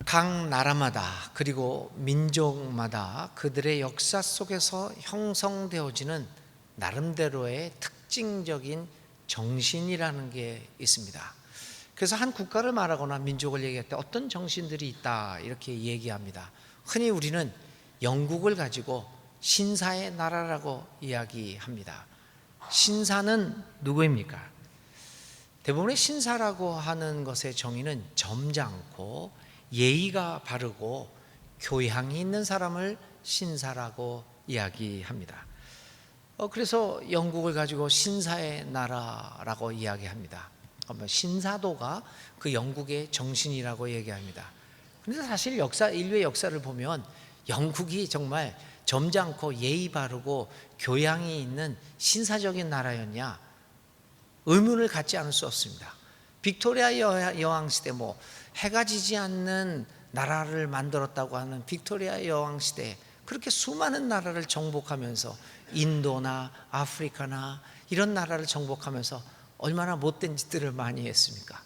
각 나라마다 그리고 민족마다 그들의 역사 속에서 형성되어지는 나름대로의 특징적인 정신이라는 게 있습니다. 그래서 한 국가를 말하거나 민족을 얘기할 때 어떤 정신들이 있다 이렇게 얘기합니다. 흔히 우리는 영국을 가지고 신사의 나라라고 이야기합니다. 신사는 누구입니까? 대부분의 신사라고 하는 것의 정의는 점잖고 예의가 바르고 교양이 있는 사람을 신사라고 이야기합니다. 그래서 영국을 가지고 신사의 나라라고 이야기합니다. 신사도가 그 영국의 정신이라고 얘기합니다. 그런데 사실 인류의 역사를 보면 영국이 정말 점잖고 예의 바르고 교양이 있는 신사적인 나라였냐? 의문을 갖지 않을 수 없습니다. 빅토리아 여왕 시대 해가 지지 않는 나라를 만들었다고 하는 빅토리아 여왕 시대에 그렇게 수많은 나라를 정복하면서 인도나 아프리카나 이런 나라를 정복하면서 얼마나 못된 짓들을 많이 했습니까?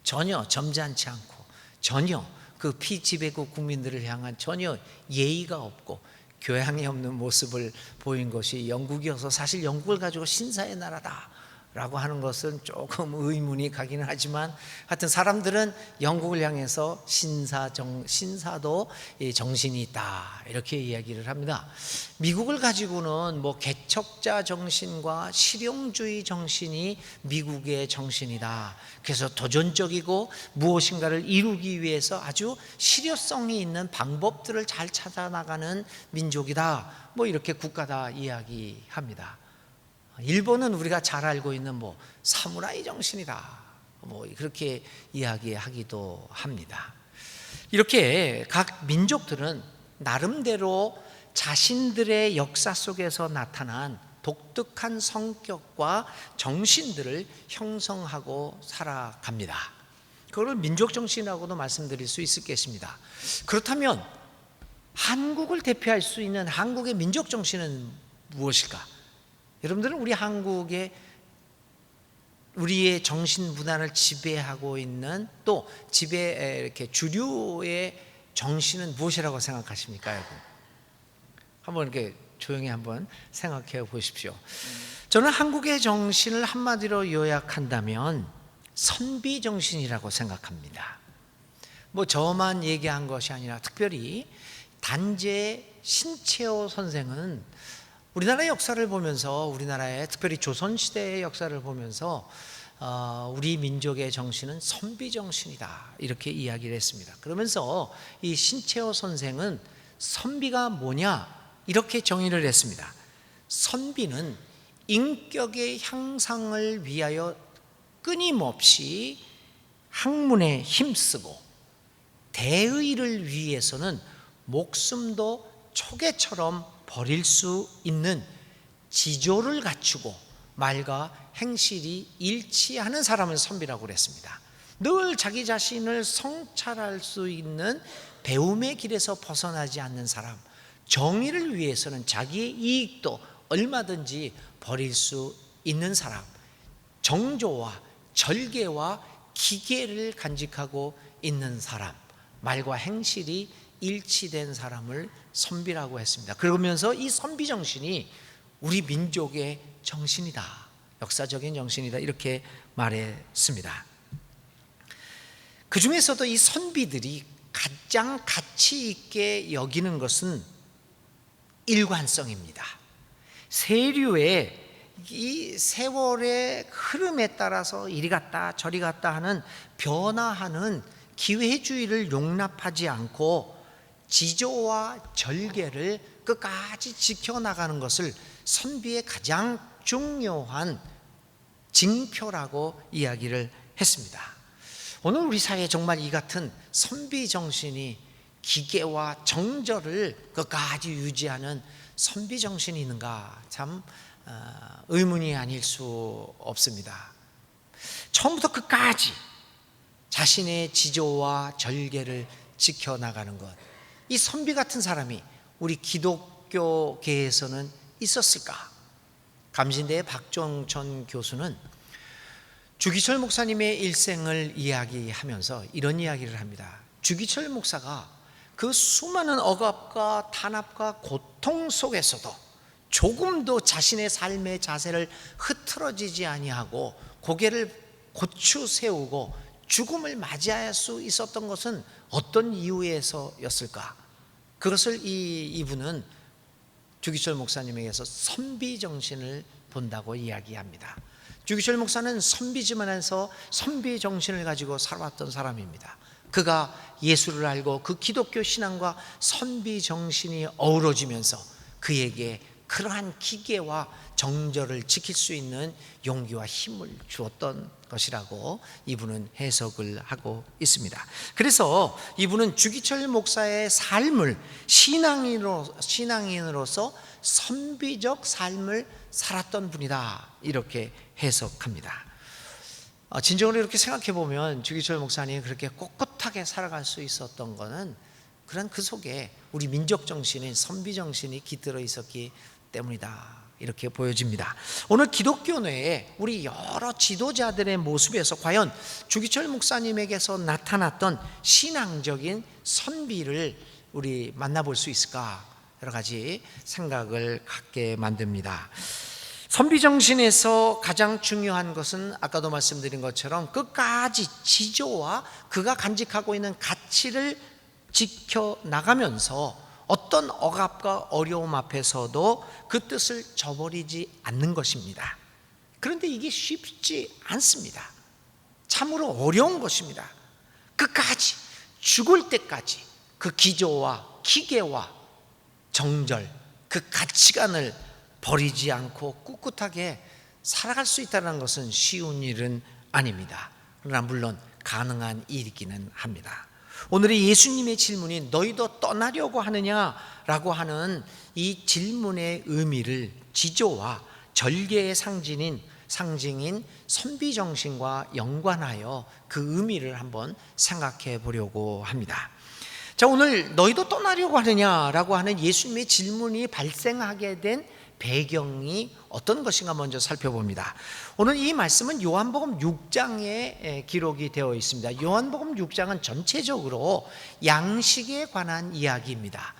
전혀 점잖지 않고 전혀 그 피지배국 국민들을 향한 전혀 예의가 없고 교양이 없는 모습을 보인 것이 영국이어서 사실 영국을 가지고 신사의 나라다 라고 하는 것은 조금 의문이 가기는 하지만 하여튼 사람들은 영국을 향해서 신사도 정신이 있다 이렇게 이야기를 합니다. 미국을 가지고는 개척자 정신과 실용주의 정신이 미국의 정신이다. 그래서 도전적이고 무엇인가를 이루기 위해서 아주 실효성이 있는 방법들을 잘 찾아나가는 민족이다. 이렇게 국가다 이야기합니다. 일본은 우리가 잘 알고 있는 사무라이 정신이다 그렇게 이야기하기도 합니다. 이렇게 각 민족들은 나름대로 자신들의 역사 속에서 나타난 독특한 성격과 정신들을 형성하고 살아갑니다. 그걸 민족 정신이라고도 말씀드릴 수 있겠습니다. 그렇다면 한국을 대표할 수 있는 한국의 민족 정신은 무엇일까? 여러분들은 우리의 정신 문화를 지배하고 있는 또 이렇게 주류의 정신은 무엇이라고 생각하십니까, 여러분? 한번 이렇게 조용히 한번 생각해 보십시오. 저는 한국의 정신을 한마디로 요약한다면 선비 정신이라고 생각합니다. 저만 얘기한 것이 아니라 특별히 단재 신채호 선생은 우리나라의 역사를 보면서 우리나라의 특별히 조선시대의 역사를 보면서 우리 민족의 정신은 선비 정신이다 이렇게 이야기를 했습니다. 그러면서 이 신채호 선생은 선비가 뭐냐 이렇게 정의를 했습니다. 선비는 인격의 향상을 위하여 끊임없이 학문에 힘쓰고 대의를 위해서는 목숨도 초계처럼 버릴 수 있는 지조를 갖추고 말과 행실이 일치하는 사람을 선비라고 그랬습니다. 늘 자기 자신을 성찰할 수 있는 배움의 길에서 벗어나지 않는 사람, 정의를 위해서는 자기의 이익도 얼마든지 버릴 수 있는 사람, 정조와 절개와 기계를 간직하고 있는 사람, 말과 행실이 일치된 사람을 선비라고 했습니다. 그러면서 이 선비 정신이 우리 민족의 정신이다, 역사적인 정신이다 이렇게 말했습니다. 그 중에서도 이 선비들이 가장 가치 있게 여기는 것은 일관성입니다. 세류의 이 세월의 흐름에 따라서 이리 갔다 저리 갔다 하는 변화하는 기회주의를 용납하지 않고 지조와 절개를 끝까지 지켜나가는 것을 선비의 가장 중요한 징표라고 이야기를 했습니다. 오늘 우리 사회에 정말 이 같은 선비 정신이 기계와 정절을 끝까지 유지하는 선비 정신이 있는가 참 의문이 아닐 수 없습니다. 처음부터 끝까지 자신의 지조와 절개를 지켜나가는 것, 이 선비 같은 사람이 우리 기독교계에서는 있었을까? 감신대의 박종천 교수는 주기철 목사님의 일생을 이야기하면서 이런 이야기를 합니다. 주기철 목사가 그 수많은 억압과 탄압과 고통 속에서도 조금도 자신의 삶의 자세를 흐트러지지 아니하고 고개를 고추 세우고 죽음을 맞이할 수 있었던 것은 어떤 이유에서였을까? 그것을 이분은 주기철 목사님에게서 선비정신을 본다고 이야기합니다. 주기철 목사는 선비지만해서 선비정신을 가지고 살아왔던 사람입니다. 그가 예수를 알고 그 기독교 신앙과 선비정신이 어우러지면서 그에게 그러한 기계와 정절을 지킬 수 있는 용기와 힘을 주었던 것이라고 이분은 해석을 하고 있습니다. 그래서 이분은 주기철 목사의 삶을 신앙인으로서 선비적 삶을 살았던 분이다, 이렇게 해석합니다. 진정으로 이렇게 생각해 보면 주기철 목사님이 그렇게 꼿꼿하게 살아갈 수 있었던 것은 그런 그 속에 우리 민족 정신인 선비 정신이 깃들어 있었기 때문이다, 이렇게 보여집니다. 오늘 기독교 내에 우리 여러 지도자들의 모습에서 과연 주기철 목사님에게서 나타났던 신앙적인 선비를 우리 만나볼 수 있을까, 여러 가지 생각을 갖게 만듭니다. 선비정신에서 가장 중요한 것은 아까도 말씀드린 것처럼 끝까지 지조와 그가 간직하고 있는 가치를 지켜나가면서 어떤 억압과 어려움 앞에서도 그 뜻을 저버리지 않는 것입니다. 그런데 이게 쉽지 않습니다. 참으로 어려운 것입니다. 끝까지 죽을 때까지 그 기조와 기계와 정절, 그 가치관을 버리지 않고 꿋꿋하게 살아갈 수 있다는 것은 쉬운 일은 아닙니다. 그러나 물론 가능한 일이기는 합니다. 오늘의 예수님의 질문이 너희도 떠나려고 하느냐라고 하는 이 질문의 의미를 지조와 절개의 상징인 선비정신과 연관하여 그 의미를 한번 생각해 보려고 합니다. 자, 오늘 너희도 떠나려고 하느냐라고 하는 예수님의 질문이 발생하게 된 배경이 어떤 것인가 먼저 살펴봅니다. 오늘 이 말씀은 요한복음 6장에 기록이 되어 있습니다. 요한복음 6장은 전체적으로 양식에 관한 이야기입니다.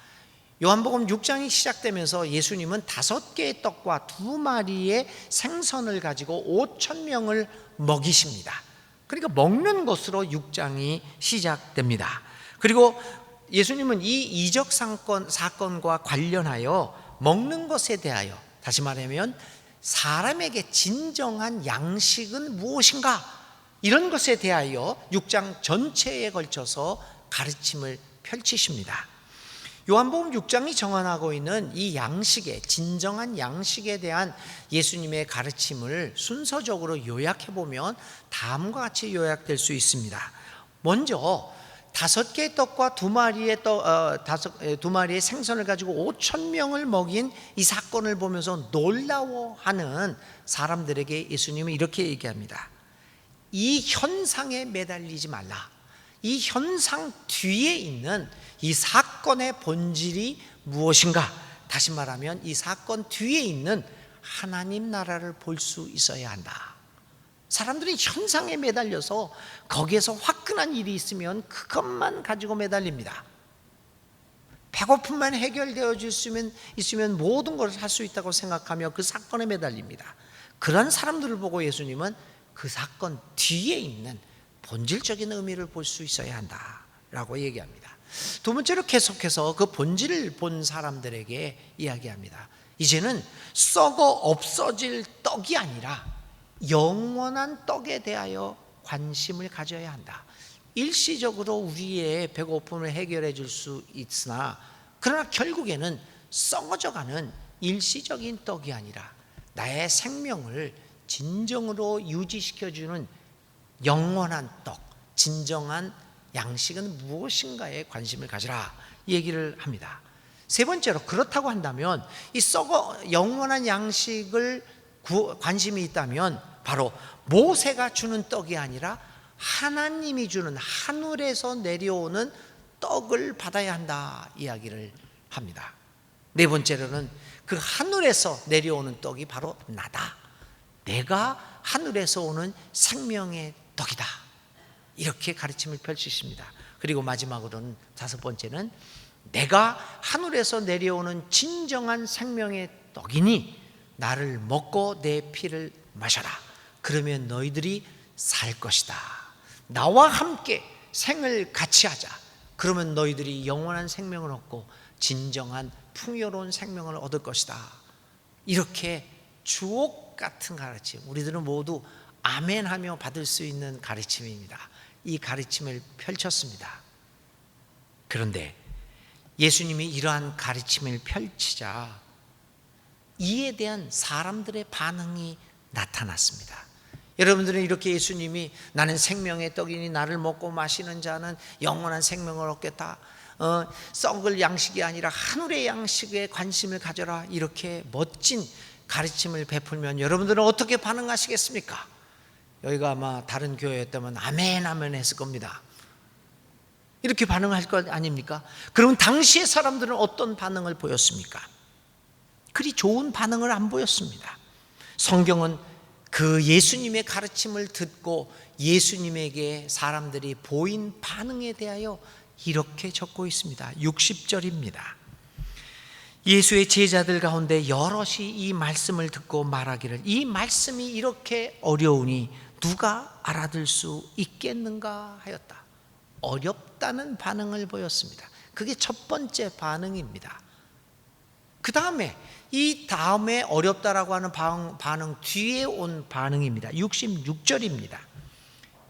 요한복음 6장이 시작되면서 예수님은 5개의 떡과 2마리의 생선을 가지고 5,000명을 먹이십니다. 그러니까 먹는 것으로 6장이 시작됩니다. 그리고 예수님은 이 이적 사건과 관련하여 먹는 것에 대하여, 다시 말하면 사람에게 진정한 양식은 무엇인가, 이런 것에 대하여 6장 전체에 걸쳐서 가르침을 펼치십니다. 요한복음 6장이 정언하고 있는 이 양식의, 진정한 양식에 대한 예수님의 가르침을 순서적으로 요약해 보면 다음과 같이 요약될 수 있습니다. 먼저 5개의 떡과 2마리의 생선을 가지고 5,000명을 먹인 이 사건을 보면서 놀라워하는 사람들에게 예수님은 이렇게 얘기합니다. 이 현상에 매달리지 말라. 이 현상 뒤에 있는 이 사건의 본질이 무엇인가? 다시 말하면 이 사건 뒤에 있는 하나님 나라를 볼 수 있어야 한다. 사람들이 현상에 매달려서 거기에서 화끈한 일이 있으면 그것만 가지고 매달립니다. 배고픔만 해결되어 있으면 모든 것을 할 수 있다고 생각하며 그 사건에 매달립니다. 그런 사람들을 보고 예수님은 그 사건 뒤에 있는 본질적인 의미를 볼 수 있어야 한다라고 얘기합니다. 두 번째로 계속해서 그 본질을 본 사람들에게 이야기합니다. 이제는 썩어 없어질 떡이 아니라 영원한 떡에 대하여 관심을 가져야 한다. 일시적으로 우리의 배고픔을 해결해 줄 수 있으나 그러나 결국에는 썩어져가는 일시적인 떡이 아니라 나의 생명을 진정으로 유지시켜주는 영원한 떡, 진정한 양식은 무엇인가에 관심을 가지라 얘기를 합니다. 세 번째로, 그렇다고 한다면 이 영원한 양식을 관심이 있다면 바로 모세가 주는 떡이 아니라 하나님이 주는 하늘에서 내려오는 떡을 받아야 한다 이야기를 합니다. 네 번째로는 그 하늘에서 내려오는 떡이 바로 나다. 내가 하늘에서 오는 생명의 떡이다. 이렇게 가르침을 펼치십니다. 그리고 마지막으로는 다섯 번째는 내가 하늘에서 내려오는 진정한 생명의 떡이니 나를 먹고 내 피를 마셔라. 그러면 너희들이 살 것이다. 나와 함께 생을 같이 하자. 그러면 너희들이 영원한 생명을 얻고 진정한 풍요로운 생명을 얻을 것이다. 이렇게 주옥 같은 가르침, 우리들은 모두 아멘하며 받을 수 있는 가르침입니다. 이 가르침을 펼쳤습니다. 그런데 예수님이 이러한 가르침을 펼치자 이에 대한 사람들의 반응이 나타났습니다. 여러분들은 이렇게 예수님이 나는 생명의 떡이니 나를 먹고 마시는 자는 영원한 생명을 얻겠다, 썩을 양식이 아니라 하늘의 양식에 관심을 가져라, 이렇게 멋진 가르침을 베풀면 여러분들은 어떻게 반응하시겠습니까? 여기가 아마 다른 교회였다면 아멘 아멘 했을 겁니다. 이렇게 반응할 것 아닙니까? 그러면 당시의 사람들은 어떤 반응을 보였습니까? 그리 좋은 반응을 안 보였습니다. 성경은 그 예수님의 가르침을 듣고 예수님에게 사람들이 보인 반응에 대하여 이렇게 적고 있습니다. 60절입니다. 예수의 제자들 가운데 여럿이 이 말씀을 듣고 말하기를 이 말씀이 이렇게 어려우니 누가 알아들 수 있겠는가 하였다. 어렵다는 반응을 보였습니다. 그게 첫 번째 반응입니다. 그 다음에 이 다음에 어렵다라고 하는 반응 뒤에 온 반응입니다. 66절입니다.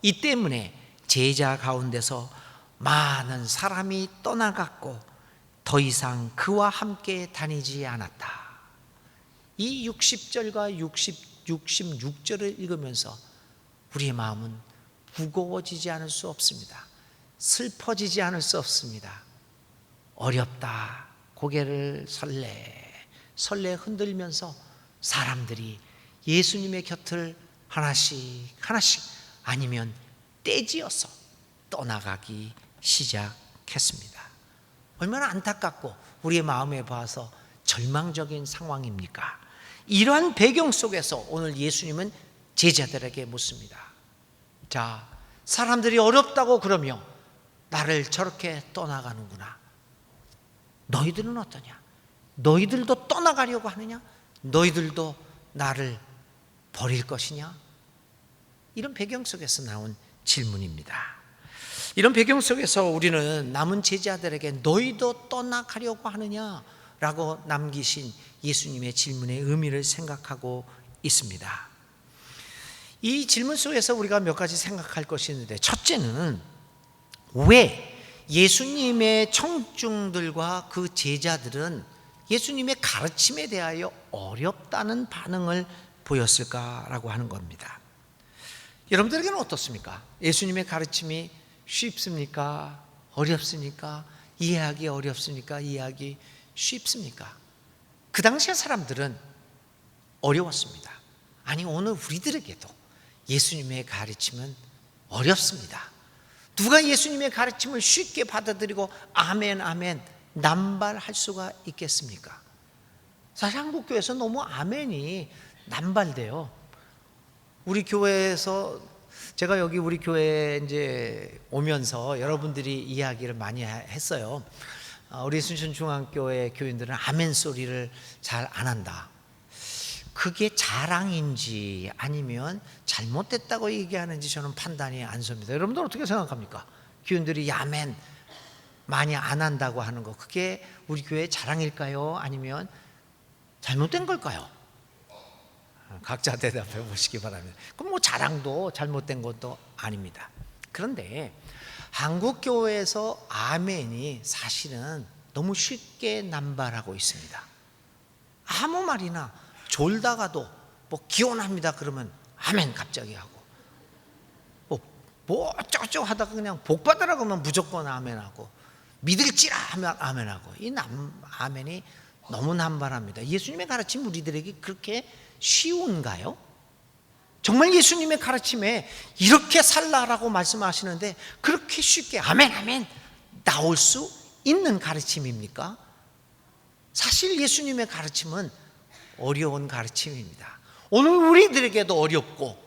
이 때문에 제자 가운데서 많은 사람이 떠나갔고 더 이상 그와 함께 다니지 않았다. 이 60절과 66절을 읽으면서 우리의 마음은 무거워지지 않을 수 없습니다. 슬퍼지지 않을 수 없습니다. 어렵다. 고개를 설레 흔들면서 사람들이 예수님의 곁을 하나씩 아니면 떼지어서 떠나가기 시작했습니다. 얼마나 안타깝고 우리의 마음에 봐서 절망적인 상황입니까? 이러한 배경 속에서 오늘 예수님은 제자들에게 묻습니다. 자, 사람들이 어렵다고 그러며 나를 저렇게 떠나가는구나. 너희들은 어떠냐? 너희들도 떠나가려고 하느냐? 너희들도 나를 버릴 것이냐? 이런 배경 속에서 나온 질문입니다. 이런 배경 속에서 우리는 남은 제자들에게 너희도 떠나가려고 하느냐? 라고 남기신 예수님의 질문의 의미를 생각하고 있습니다. 이 질문 속에서 우리가 몇 가지 생각할 것이 있는데, 첫째는 왜 예수님의 청중들과 그 제자들은 예수님의 가르침에 대하여 어렵다는 반응을 보였을까라고 하는 겁니다. 여러분들에게는 어떻습니까? 예수님의 가르침이 쉽습니까? 어렵습니까? 이해하기 어렵습니까? 이해하기 쉽습니까? 그 당시의 사람들은 어려웠습니다. 아니, 오늘 우리들에게도 예수님의 가르침은 어렵습니다. 누가 예수님의 가르침을 쉽게 받아들이고 아멘 아멘 남발할 수가 있겠습니까? 사실 한국교회에서 너무 아멘이 남발돼요. 우리 교회에서 제가 여기 우리 교회에 이제 오면서 여러분들이 이야기를 많이 했어요. 우리 순천중앙교회 교인들은 아멘 소리를 잘 안 한다. 그게 자랑인지 아니면 잘못됐다고 얘기하는지 저는 판단이 안 섭니다. 여러분들 어떻게 생각합니까? 교인들이 아멘 많이 안 한다고 하는 거, 그게 우리 교회의 자랑일까요? 아니면 잘못된 걸까요? 각자 대답해 보시기 바랍니다. 그럼 뭐 자랑도 잘못된 것도 아닙니다. 그런데 한국 교회에서 아멘이 사실은 너무 쉽게 남발하고 있습니다. 아무 말이나 졸다가도 뭐 기원합니다 그러면 아멘 갑자기 하고, 뭐 어쩌고저쩌고 하다가 그냥 복 받으라고 하면 무조건 아멘하고, 믿을지라 하면 아멘하고, 이 아멘이 너무 남발합니다. 예수님의 가르침 우리들에게 그렇게 쉬운가요? 정말 예수님의 가르침에 이렇게 살라라고 말씀하시는데 그렇게 쉽게 아멘 아멘 나올 수 있는 가르침입니까? 사실 예수님의 가르침은 어려운 가르침입니다. 오늘 우리들에게도 어렵고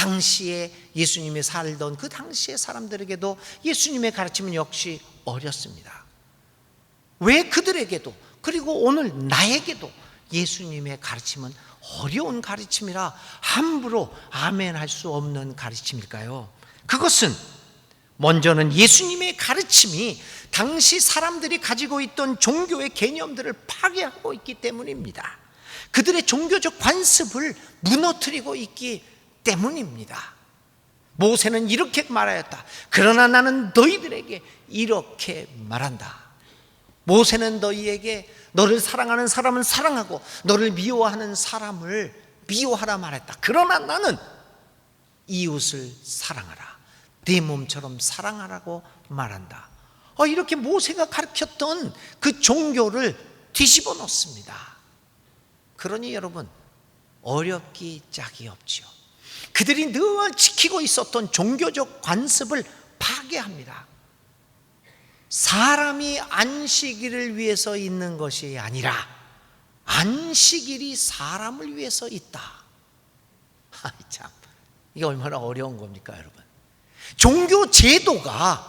당시에 예수님이 살던 그 당시의 사람들에게도 예수님의 가르침은 역시 어렸습니다. 왜 그들에게도, 그리고 오늘 나에게도 예수님의 가르침은 어려운 가르침이라 함부로 아멘 할 수 없는 가르침일까요? 그것은 먼저는 예수님의 가르침이 당시 사람들이 가지고 있던 종교의 개념들을 파괴하고 있기 때문입니다. 그들의 종교적 관습을 무너뜨리고 있기 때문입니다. 모세는 이렇게 말하였다. 그러나 나는 너희들에게 이렇게 말한다. 모세는 너희에게 너를 사랑하는 사람은 사랑하고 너를 미워하는 사람을 미워하라 말했다. 그러나 나는 이웃을 사랑하라, 네 몸처럼 사랑하라고 말한다. 이렇게 모세가 가르쳤던 그 종교를 뒤집어 놓습니다. 그러니 여러분, 어렵기 짝이 없지요. 그들이 늘 지키고 있었던 종교적 관습을 파괴합니다. 사람이 안식일을 위해서 있는 것이 아니라 안식일이 사람을 위해서 있다. 참, 이게 얼마나 어려운 겁니까, 여러분? 종교 제도가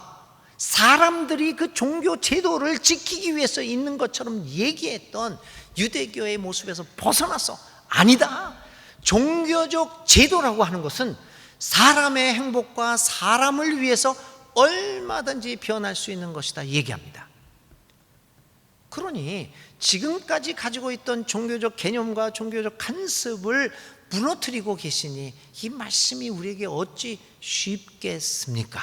사람들이 그 종교 제도를 지키기 위해서 있는 것처럼 얘기했던 유대교의 모습에서 벗어나서 아니다. 종교적 제도라고 하는 것은 사람의 행복과 사람을 위해서 얼마든지 변할 수 있는 것이다 얘기합니다. 그러니 지금까지 가지고 있던 종교적 개념과 종교적 관습을 무너뜨리고 계시니 이 말씀이 우리에게 어찌 쉽겠습니까?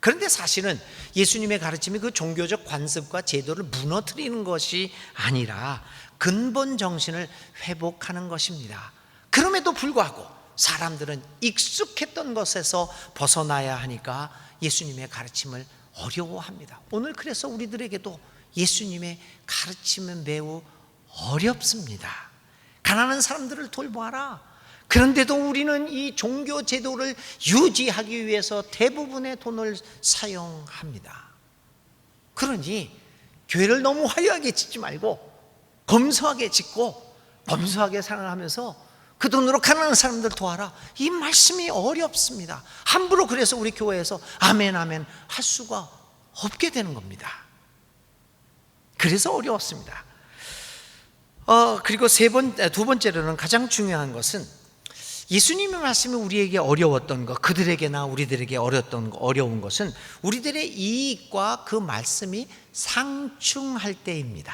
그런데 사실은 예수님의 가르침이 그 종교적 관습과 제도를 무너뜨리는 것이 아니라 근본 정신을 회복하는 것입니다. 그럼에도 불구하고 사람들은 익숙했던 것에서 벗어나야 하니까 예수님의 가르침을 어려워합니다. 오늘 그래서 우리들에게도 예수님의 가르침은 매우 어렵습니다. 가난한 사람들을 돌보아라. 그런데도 우리는 이 종교 제도를 유지하기 위해서 대부분의 돈을 사용합니다. 그러니 교회를 너무 화려하게 짓지 말고 검소하게 짓고 검소하게 생활하면서 그 돈으로 가난한 사람들 도와라. 이 말씀이 어렵습니다. 함부로 그래서 우리 교회에서 아멘 아멘 할 수가 없게 되는 겁니다. 그래서 어려웠습니다. 그리고 두 번째로는 가장 중요한 것은 예수님의 말씀이 우리에게 어려웠던 것, 그들에게나 우리들에게 어려운 것은 우리들의 이익과 그 말씀이 상충할 때입니다.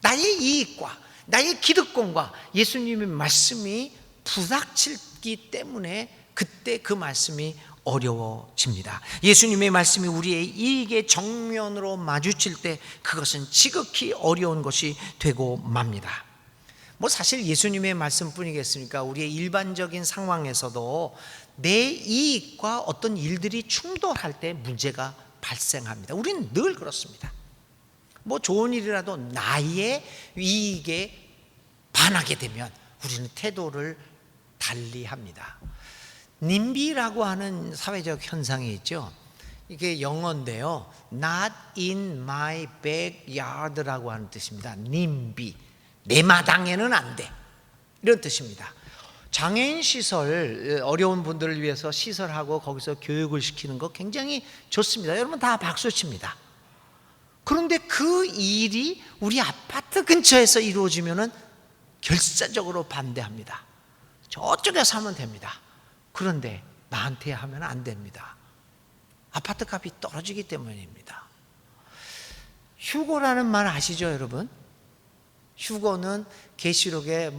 나의 이익과 나의 기득권과 예수님의 말씀이 부닥치기 때문에 그때 그 말씀이 어려워집니다. 예수님의 말씀이 우리의 이익의 정면으로 마주칠 때 그것은 지극히 어려운 것이 되고 맙니다. 사실 예수님의 말씀뿐이겠습니까? 우리의 일반적인 상황에서도 내 이익과 어떤 일들이 충돌할 때 문제가 발생합니다. 우리는 늘 그렇습니다. 좋은 일이라도 나의 이익에 반하게 되면 우리는 태도를 달리합니다. 님비라고 하는 사회적 현상이 있죠. 이게 영어인데요, Not in my backyard라고 하는 뜻입니다. 님비, 내 마당에는 안 돼, 이런 뜻입니다. 장애인 시설, 어려운 분들을 위해서 시설하고 거기서 교육을 시키는 거 굉장히 좋습니다. 여러분 다 박수칩니다. 그런데 그 일이 우리 아파트 근처에서 이루어지면은 결사적으로 반대합니다. 저쪽에서 하면 됩니다. 그런데 나한테 하면 안 됩니다. 아파트 값이 떨어지기 때문입니다. 휴거라는 말 아시죠, 여러분? 휴거는 계시록에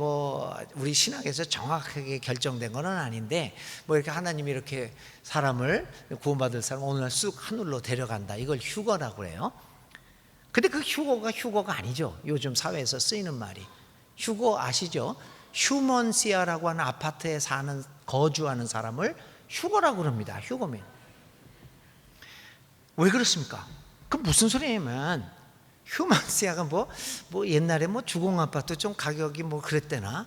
우리 신학에서 정확하게 결정된 건 아닌데 이렇게 하나님이 이렇게 사람을 구원받을 사람 오늘 쑥 하늘로 데려간다, 이걸 휴거라고 해요. 근데 그 휴거가 아니죠. 요즘 사회에서 쓰이는 말이. 휴거 아시죠? 휴먼시아라고 하는 아파트에 거주하는 사람을 휴거라고 그럽니다. 휴거맨. 왜 그렇습니까? 그 무슨 소리냐면 휴먼시아가 옛날에 주공아파트 좀 가격이 그랬대나?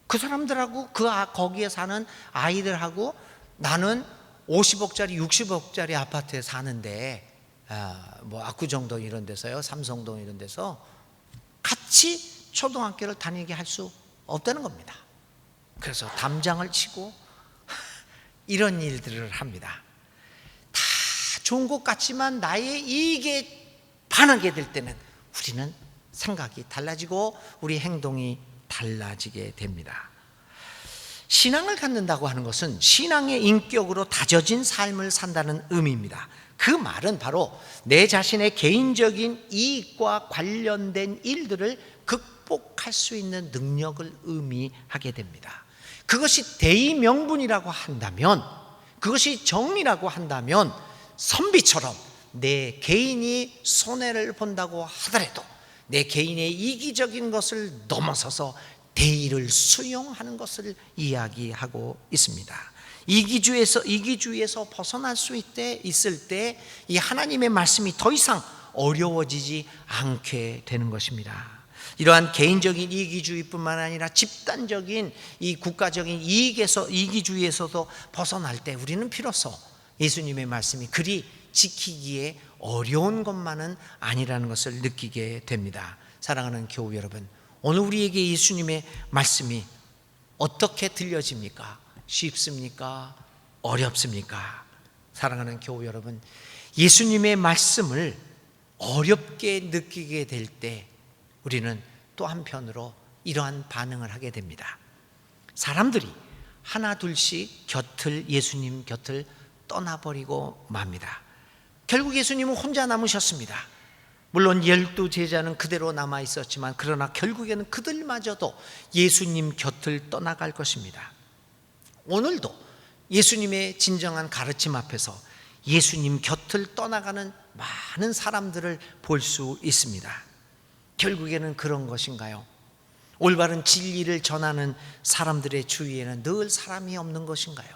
그 사람들하고 거기에 사는 아이들하고 나는 50억짜리 60억짜리 아파트에 사는데 압구정동 이런 데서요, 삼성동 이런 데서 같이 초등학교를 다니게 할 수 없다는 겁니다. 그래서 담장을 치고 이런 일들을 합니다. 다 좋은 것 같지만 나의 이익에 반하게 될 때는 우리는 생각이 달라지고 우리 행동이 달라지게 됩니다. 신앙을 갖는다고 하는 것은 신앙의 인격으로 다져진 삶을 산다는 의미입니다. 그 말은 바로 내 자신의 개인적인 이익과 관련된 일들을 극복할 수 있는 능력을 의미하게 됩니다. 그것이 대의명분이라고 한다면, 그것이 정의라고 한다면 선비처럼 내 개인이 손해를 본다고 하더라도 내 개인의 이기적인 것을 넘어서서 대의를 수용하는 것을 이야기하고 있습니다. 이기주의에서 벗어날 수 있을 때 이 하나님의 말씀이 더 이상 어려워지지 않게 되는 것입니다. 이러한 개인적인 이기주의뿐만 아니라 집단적인 이 국가적인 이기주의에서도 벗어날 때 우리는 비로소 예수님의 말씀이 그리 지키기에 어려운 것만은 아니라는 것을 느끼게 됩니다. 사랑하는 교우 여러분, 오늘 우리에게 예수님의 말씀이 어떻게 들려집니까? 쉽습니까? 어렵습니까? 사랑하는 교우 여러분, 예수님의 말씀을 어렵게 느끼게 될 때 우리는 또 한편으로 이러한 반응을 하게 됩니다. 사람들이 하나 둘씩 예수님 곁을 떠나버리고 맙니다. 결국 예수님은 혼자 남으셨습니다. 물론 12제자는 그대로 남아 있었지만 그러나 결국에는 그들마저도 예수님 곁을 떠나갈 것입니다. 오늘도 예수님의 진정한 가르침 앞에서 예수님 곁을 떠나가는 많은 사람들을 볼 수 있습니다. 결국에는 그런 것인가요? 올바른 진리를 전하는 사람들의 주위에는 늘 사람이 없는 것인가요?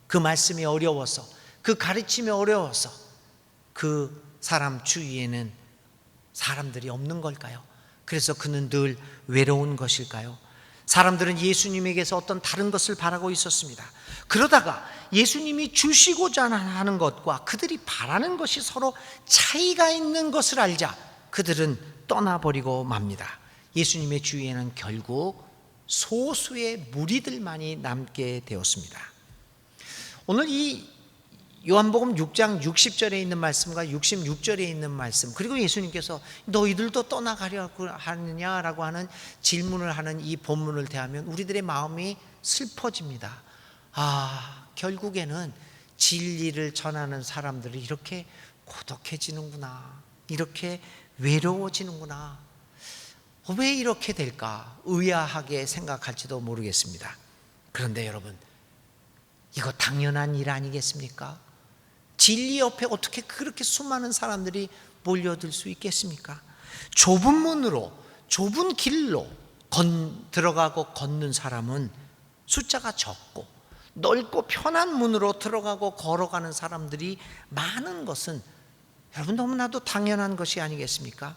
그 말씀이 어려워서, 그 가르침이 어려워서 그 사람 주위에는 사람들이 없는 걸까요? 그래서 그는 늘 외로운 것일까요? 사람들은 예수님에게서 어떤 다른 것을 바라고 있었습니다. 그러다가 예수님이 주시고자 하는 것과 그들이 바라는 것이 서로 차이가 있는 것을 알자 그들은 떠나버리고 맙니다. 예수님의 주위에는 결국 소수의 무리들만이 남게 되었습니다. 오늘 이 요한복음 6장 60절에 있는 말씀과 66절에 있는 말씀, 그리고 예수님께서 너희들도 떠나가려고 하느냐라고 하는 질문을 하는 이 본문을 대하면 우리들의 마음이 슬퍼집니다. 결국에는 진리를 전하는 사람들이 이렇게 고독해지는구나, 이렇게 외로워지는구나, 왜 이렇게 될까 의아하게 생각할지도 모르겠습니다. 그런데 여러분, 이거 당연한 일 아니겠습니까? 진리 옆에 어떻게 그렇게 수많은 사람들이 몰려들 수 있겠습니까? 좁은 문으로, 좁은 길로 들어가고 걷는 사람은 숫자가 적고, 넓고 편한 문으로 들어가고 걸어가는 사람들이 많은 것은 여러분 너무나도 당연한 것이 아니겠습니까?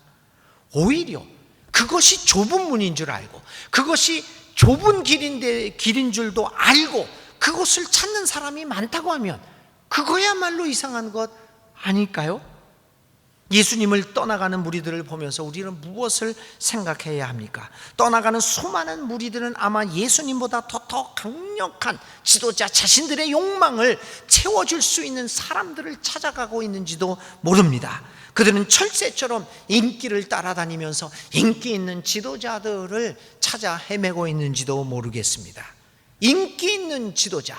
오히려 그것이 좁은 문인 줄 알고, 그것이 좁은 길인 줄도 알고 그것을 찾는 사람이 많다고 하면 그거야말로 이상한 것 아닐까요? 예수님을 떠나가는 무리들을 보면서 우리는 무엇을 생각해야 합니까? 떠나가는 수많은 무리들은 아마 예수님보다 더 강력한 지도자, 자신들의 욕망을 채워줄 수 있는 사람들을 찾아가고 있는지도 모릅니다. 그들은 철새처럼 인기를 따라다니면서 인기 있는 지도자들을 찾아 헤매고 있는지도 모르겠습니다. 인기 있는 지도자,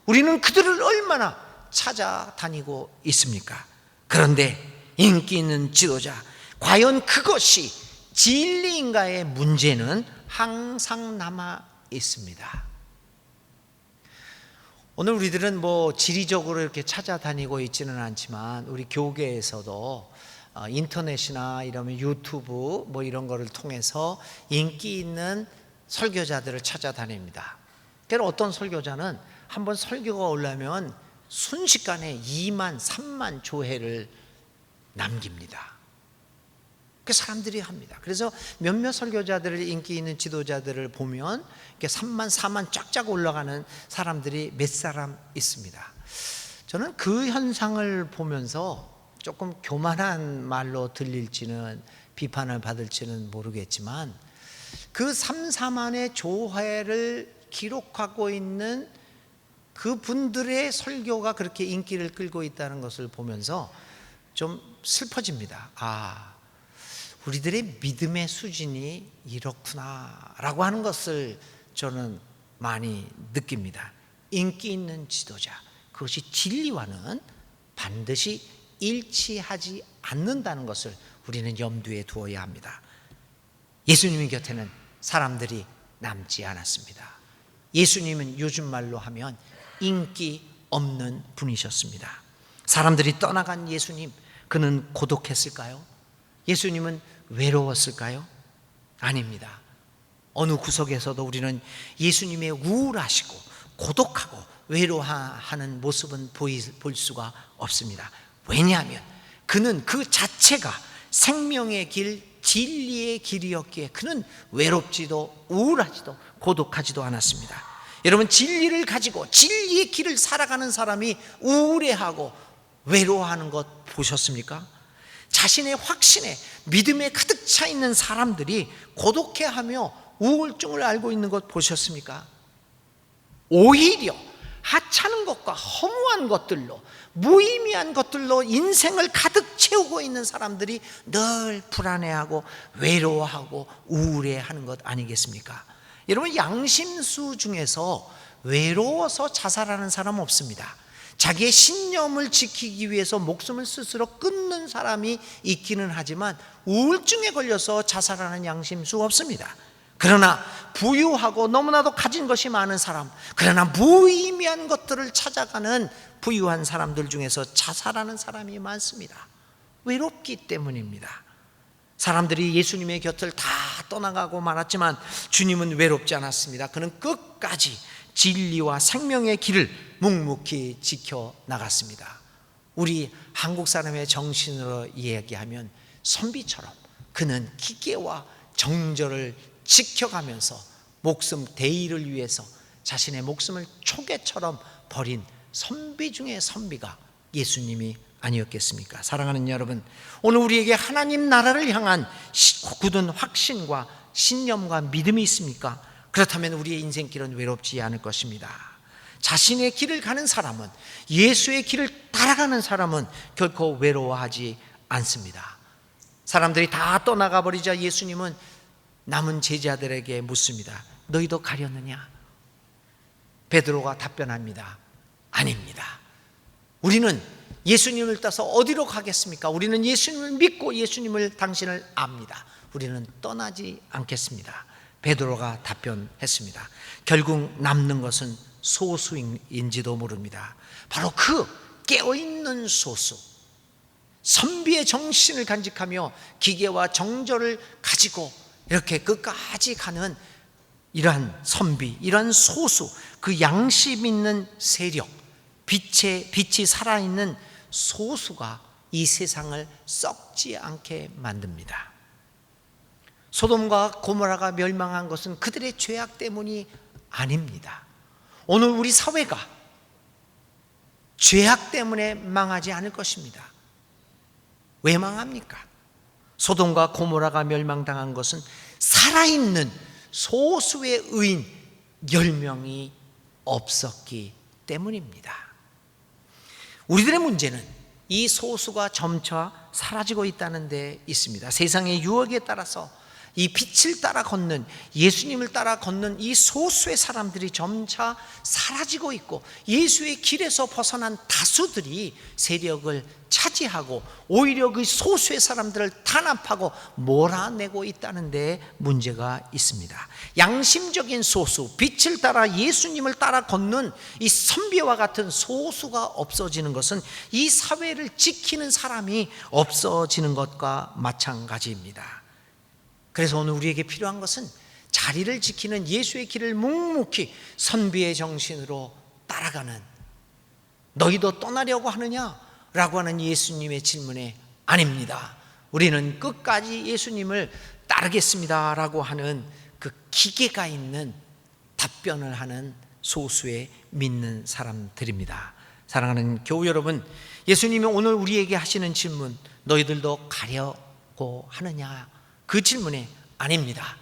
우리는 그들을 얼마나 찾아다니고 있습니까? 그런데 인기 있는 지도자, 과연 그것이 진리인가의 문제는 항상 남아 있습니다. 오늘 우리들은 지리적으로 이렇게 찾아다니고 있지는 않지만 우리 교계에서도 인터넷이나 이러면 유튜브 이런 거를 통해서 인기 있는 설교자들을 찾아다닙니다. 그래서 어떤 설교자는 한번 설교가 올라오면 순식간에 2만, 3만 조회를 남깁니다. 그 사람들이 합니다. 그래서 몇몇 설교자들을, 인기 있는 지도자들을 보면 3만, 4만 쫙쫙 올라가는 사람들이 몇 사람 있습니다. 저는 그 현상을 보면서 조금 교만한 말로 들릴지는, 비판을 받을지는 모르겠지만 그 3, 4만의 조회를 기록하고 있는 그분들의 설교가 그렇게 인기를 끌고 있다는 것을 보면서 좀 슬퍼집니다. 우리들의 믿음의 수준이 이렇구나라고 하는 것을 저는 많이 느낍니다. 인기 있는 지도자, 그것이 진리와는 반드시 일치하지 않는다는 것을 우리는 염두에 두어야 합니다. 예수님 곁에는 사람들이 남지 않았습니다. 예수님은 요즘 말로 하면 인기 없는 분이셨습니다. 사람들이 떠나간 예수님, 그는 고독했을까요? 예수님은 외로웠을까요? 아닙니다. 어느 구석에서도 우리는 예수님의 우울하시고 고독하고 외로워하는 모습은 볼 수가 없습니다. 왜냐하면 그는 그 자체가 생명의 길, 진리의 길이었기에 그는 외롭지도 우울하지도 고독하지도 않았습니다. 여러분, 진리를 가지고 진리의 길을 살아가는 사람이 우울해하고 외로워하는 것 보셨습니까? 자신의 확신에 믿음에 가득 차 있는 사람들이 고독해하며 우울증을 앓고 있는 것 보셨습니까? 오히려 하찮은 것과 허무한 것들로, 무의미한 것들로 인생을 가득 채우고 있는 사람들이 늘 불안해하고 외로워하고 우울해하는 것 아니겠습니까? 여러분, 양심수 중에서 외로워서 자살하는 사람 없습니다. 자기의 신념을 지키기 위해서 목숨을 스스로 끊는 사람이 있기는 하지만 우울증에 걸려서 자살하는 양심수 없습니다. 그러나 부유하고 너무나도 가진 것이 많은 사람, 그러나 무의미한 것들을 찾아가는 부유한 사람들 중에서 자살하는 사람이 많습니다. 외롭기 때문입니다. 사람들이 예수님의 곁을 다 떠나가고 말았지만 주님은 외롭지 않았습니다. 그는 끝까지 진리와 생명의 길을 묵묵히 지켜나갔습니다. 우리 한국 사람의 정신으로 이야기하면 선비처럼 그는 기계와 정절을 지켜가면서 목숨 대의를 위해서 자신의 목숨을 초계처럼 버린 선비 중의 선비가 예수님이 아니었겠습니까? 사랑하는 여러분, 오늘 우리에게 하나님 나라를 향한 굳은 확신과 신념과 믿음이 있습니까? 그렇다면 우리의 인생길은 외롭지 않을 것입니다. 자신의 길을 가는 사람은, 예수의 길을 따라가는 사람은 결코 외로워하지 않습니다. 사람들이 다 떠나가 버리자 예수님은 남은 제자들에게 묻습니다. 너희도 가렸느냐? 베드로가 답변합니다. 아닙니다. 우리는 예수님을 따서 어디로 가겠습니까? 우리는 예수님을 믿고 예수님을, 당신을 압니다. 우리는 떠나지 않겠습니다. 베드로가 답변했습니다. 결국 남는 것은 소수인지도 모릅니다. 바로 그 깨어있는 소수, 선비의 정신을 간직하며 기계와 정절을 가지고 이렇게 끝까지 가는 이러한 선비, 이러한 소수, 그 양심 있는 세력, 빛이 살아있는 소수가 이 세상을 썩지 않게 만듭니다. 소돔과 고모라가 멸망한 것은 그들의 죄악 때문이 아닙니다. 오늘 우리 사회가 죄악 때문에 망하지 않을 것입니다. 왜 망합니까? 소돔과 고모라가 멸망당한 것은 살아있는 소수의 의인 10명이 없었기 때문입니다. 우리들의 문제는 이 소수가 점차 사라지고 있다는 데 있습니다. 세상의 유혹에 따라서 이 빛을 따라 걷는, 예수님을 따라 걷는 이 소수의 사람들이 점차 사라지고 있고, 예수의 길에서 벗어난 다수들이 세력을 차지하고 오히려 그 소수의 사람들을 탄압하고 몰아내고 있다는 데 문제가 있습니다. 양심적인 소수, 빛을 따라 예수님을 따라 걷는 이 선비와 같은 소수가 없어지는 것은 이 사회를 지키는 사람이 없어지는 것과 마찬가지입니다. 그래서 오늘 우리에게 필요한 것은 자리를 지키는 예수의 길을 묵묵히 선비의 정신으로 따라가는, 너희도 떠나려고 하느냐? 라고 하는 예수님의 질문에 아닙니다, 우리는 끝까지 예수님을 따르겠습니다 라고 하는 그 기계가 있는 답변을 하는 소수의 믿는 사람들입니다. 사랑하는 교우 여러분, 예수님이 오늘 우리에게 하시는 질문, 너희들도 가려고 하느냐? 그 질문에 아닙니다,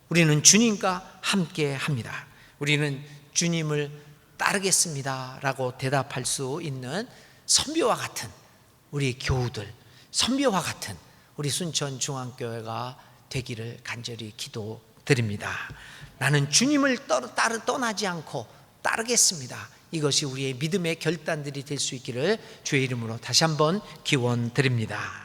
우리는 주님과 함께 합니다. 우리는 주님을 따르겠습니다 라고 대답할 수 있는 선비와 같은 우리 교우들, 선비와 같은 우리 순천중앙교회가 되기를 간절히 기도드립니다. 나는 주님을 떠나지 않고 따르겠습니다. 이것이 우리의 믿음의 결단들이 될 수 있기를 주의 이름으로 다시 한번 기원드립니다.